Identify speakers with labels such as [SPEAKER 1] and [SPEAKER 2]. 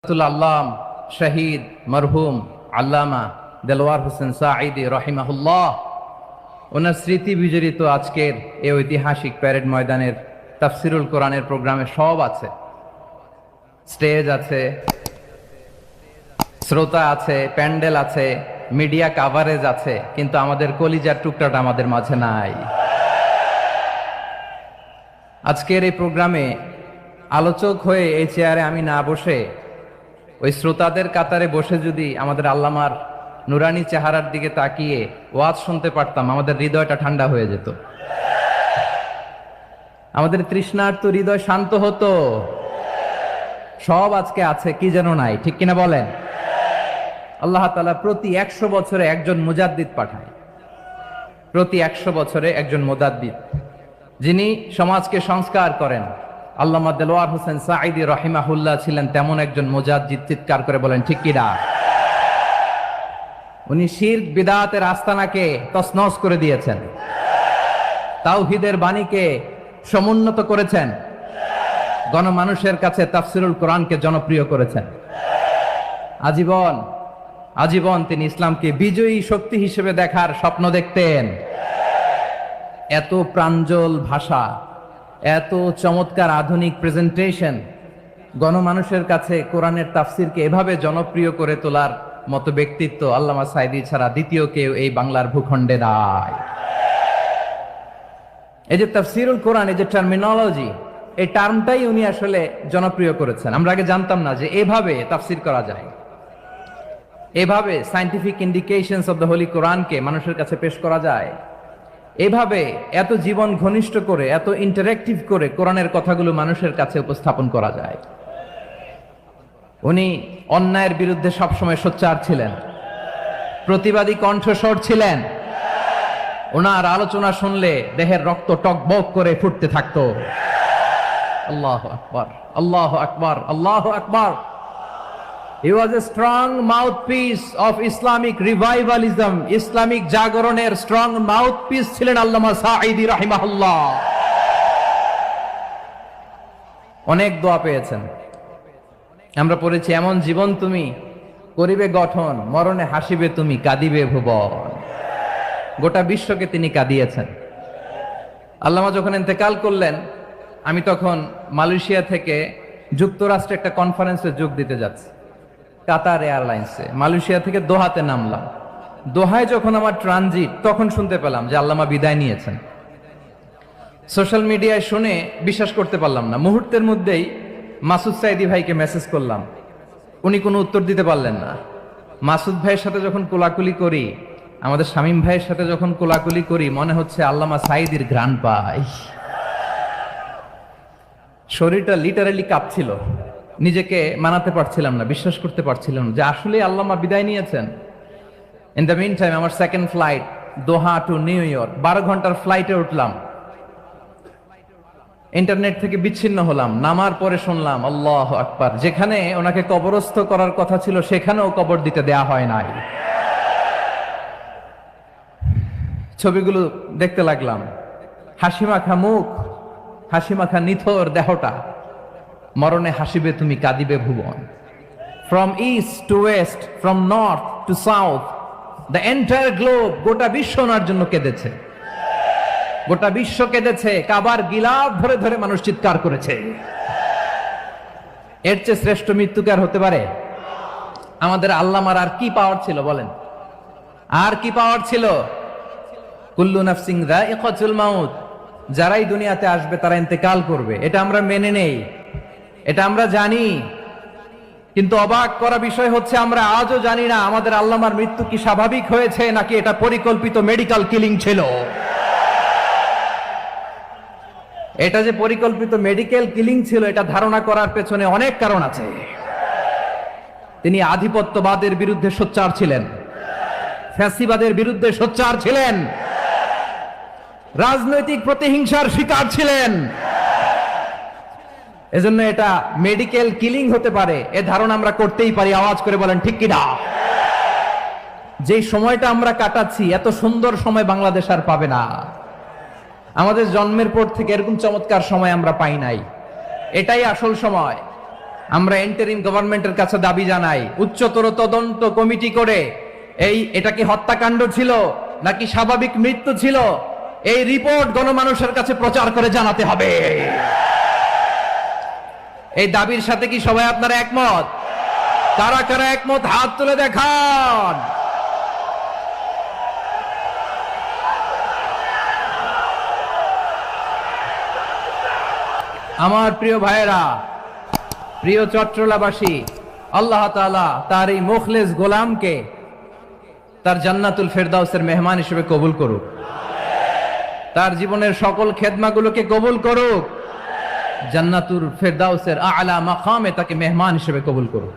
[SPEAKER 1] আল্লাম শহীদ মরহুম আল্লামা দেলওয়ার হোসেন সাঈদী রহিমাহুল্লাহ ওনার স্মৃতি বিজড়িত আজকের এই ঐতিহাসিক প্যারেড ময়দানের তাফসিরুল কোরআনের প্রোগ্রামে সব আছে। স্টেজ আছে, শ্রোতা আছে, প্যান্ডেল আছে, মিডিয়া কাভারেজ আছে, কিন্তু আমাদের কলিজার টুকরাটা আমাদের মাঝে নাই। আজকের এই প্রোগ্রামে আলোচক হয়ে এই চেয়ারে আমি না বসে ওই শ্রোতাদের কাতারে বসে যদি আমাদের আল্লামার নুরানি চেহারার দিকে তাকিয়ে ওয়াজ শুনতে পারতাম, আমাদের হৃদয়টা ঠান্ডা হয়ে যেত, আমাদের তৃষ্ণার্ত হৃদয় শান্ত হতো। সব আজকে আছে, কি যেন নাই, ঠিক কিনা বলেন? আল্লাহ তাআলা প্রতি 100 বছরে একজন মুজাদ্দিদ পাঠায়, প্রতি 100 বছরে একজন মুজাদ্দিদ, যিনি সমাজকে সংস্কার করেন। আল্লামা দেলওয়ার হোসেন সাঈদী রহিমাহুল্লাহ ছিলেন তেমন একজন মুজাদ্দিদ। চিৎকার করে বলেন ঠিক কিনা? উনি শিরক বিদআতের আস্তানাকে তছনছ করে দিয়েছেন, তাওহীদের বাণীকে সমুন্নত করেছেন, গণমানুষের কাছে তাফসিরুল কোরআনকে জনপ্রিয় করেছেন। আজীবন আজীবন তিনি ইসলামকে বিজয়ী শক্তি হিসেবে দেখার স্বপ্ন দেখতেন। এত প্রাঞ্জল ভাষা, এত চমৎকার আধুনিক প্রেজেন্টেশন, গণমানুষের কাছে কোরআনের তাফসিরকে এভাবে জনপ্রিয় করে তোলার মতো ব্যক্তিত্ব আল্লামা সাঈদী ছাড়া দ্বিতীয় কেউ এই বাংলার ভূখণ্ডে নাই। এই যে তাফসিরুল কোরআন, এই যে টার্মিনোলজি, এই টার্মটাই উনি আসলে জনপ্রিয় করেছেন। আমরা আগে জানতাম না যে এভাবে তাফসির করা যায়, এভাবে scientific indications of the Holi কোরআনকে মানুষের কাছে পেশ করা যায়, এভাবে এত জীবন ঘনিষ্ঠ করে, এত ইন্টারেক্টিভ করে কোরআনের কথাগুলো মানুষের কাছে উপস্থাপন করা যায়। উনি অন্যায়ের বিরুদ্ধে সবসময় সোচ্চার ছিলেন, প্রতিবাদী কণ্ঠস্বর ছিলেন। ওনার আলোচনা শুনলে দেহের রক্ত টকবক করে ফুটতে থাকতো। আল্লাহু আকবার, আল্লাহু আকবার, আল্লাহু আকবার। He was a strong mouthpiece of Islamic revivalism. Islamic জাগরণের স্ট্রং মাউথপিস ছিলেন আল্লামা সাঈদী রাহিমাহুল্লাহ। অনেক দোয়া পেয়েছেন, আমরা পড়েছি, এমন জীবন তুমি করিবে গঠন, মরণে হাসিবে তুমি, কাঁদিবে ভুবন। গোটা বিশ্বকে তিনি কাঁদিয়েছেন। আল্লামা যখন ইন্তেকাল করলেন, আমি তখন মালয়েশিয়া থেকে যুক্তরাষ্ট্রে একটা কনফারেন্সে যোগ দিতে যাচ্ছি, কাতার এয়ারলাইন্সে। মালয়েশিয়া থেকে দোহাতে নামলাম। দোহায় যখন আমার ট্রানজিট, তখন শুনতে পেলাম যে আল্লামা বিদায় নিয়েছেন। সোশ্যাল মিডিয়ায় শুনে বিশ্বাস করতে পারলাম না। মুহূর্তের মধ্যেই মাসুদ সাঈদী ভাইকে মেসেজ করলাম, উনি কোনো উত্তর দিতে পারলেন না। মাসুদ ভাইয়ের সাথে যখন কোলাকুলি করি, আমাদের শামীম ভাইয়ের সাথে যখন কোলাকুলি করি, মনে হচ্ছে আল্লামা সাঈদীর ঘ্রাণ পাই। শরীরটা লিটারালি কাঁপছিল, নিজেকে মানাতে পারছিলাম না, বিশ্বাস করতে পারছিলাম না যে আসলে আল্লামা বিদায় নিয়েছেন। ইন দ্য মিন টাইম আমার সেকেন্ড ফ্লাইট দোহা টু নিউ ইয়র্ক, 12 ঘন্টার ফ্লাইটে উঠলাম। ইন্টারনেট থেকে বিচ্ছিন্ন হলাম। নামার পরে শুনলাম আল্লাহু আকবার, যেখানে ওনাকে কবরস্থ করার কথা ছিল সেখানেও কবর দিতে দেয়া হয় নাই। ছবিগুলো দেখতে লাগলাম, হাসিমাখা মুখ, হাসিমাখা নিথর দেহটা, মরণে হাসিবে তুমি, কাঁদিবে ভুবন। From east to west, from north to south, the entire globe, গোটা বিশ্ব ওনার জন্য কেঁদেছে, গোটা বিশ্ব কেঁদেছে। কাবার গিলাফ ধরে ধরে মানুষ চিৎকার করেছে। এর চেয়ে শ্রেষ্ঠ মৃত্যু কি আর হতে পারে? আমাদের আল্লামার আর কি পাওয়ার ছিল বলেন? আর কি পাওয়ার ছিল? কুল্লু নাফসিন যায়িকাতুল মাউত, যারাই দুনিয়াতে আসবে তারা ইন্তেকাল করবে, এটা আমরা মেনে নেই, এটা আমরা জানি। কিন্তু অবাক করা বিষয় হচ্ছে আমরা আজও জানি না আমাদের আল্লামার মৃত্যু কি স্বাভাবিক হয়েছে নাকি এটা পরিকল্পিত মেডিকেল কিলিং ছিল। এটা যে পরিকল্পিত মেডিকেল কিলিং ছিল, এটা ধারণা করার পেছনে অনেক কারণ আছে। তিনি আধিপত্যবাদের বিরুদ্ধে সোচ্চার ছিলেন, ফ্যাসিবাদের বিরুদ্ধে সোচ্চার ছিলেন, রাজনৈতিক প্রতিহিংসার শিকার ছিলেন। এজন্য এটা মেডিকেল কিলিং হতে পারে এ ধারণা আমরা করতেই পারি। আওয়াজ করে বলেন ঠিক কিনা? যে সময়টা আমরা কাটাচ্ছি, এত সুন্দর সময় বাংলাদেশ আর পাবে না। আমাদের জন্মের পর থেকে এরকম চমৎকার সময় আমরা পাই নাই। এটাই আসল সময়। আমরা ইন্টারিম গভর্নমেন্টের কাছে দাবি জানাই, উচ্চতর তদন্ত কমিটি করে এটা কি হত্যাকাণ্ড ছিল নাকি স্বাভাবিক মৃত্যু ছিল, এই রিপোর্ট গণমানুষের কাছে প্রচার করে জানাতে হবে। এই দাবির সাথে কি সবাই আপনারা একমত? কারা কারা একমত হাত তুলে দেখান। আমার প্রিয় ভাইয়েরা, প্রিয় চট্টলাবাসী, আল্লাহ তাআলা তার এই মুখলেস গোলামকে তার জান্নাতুল ফেরদাউসের মেহমান হিসেবে কবুল করুক, তার জীবনের সকল খেদমাগুলোকে কবুল করুক, জান্নাতুল ফেরদাউসের আলা মাকামে তাকে মেহমান হিসেবে কবুল করুক।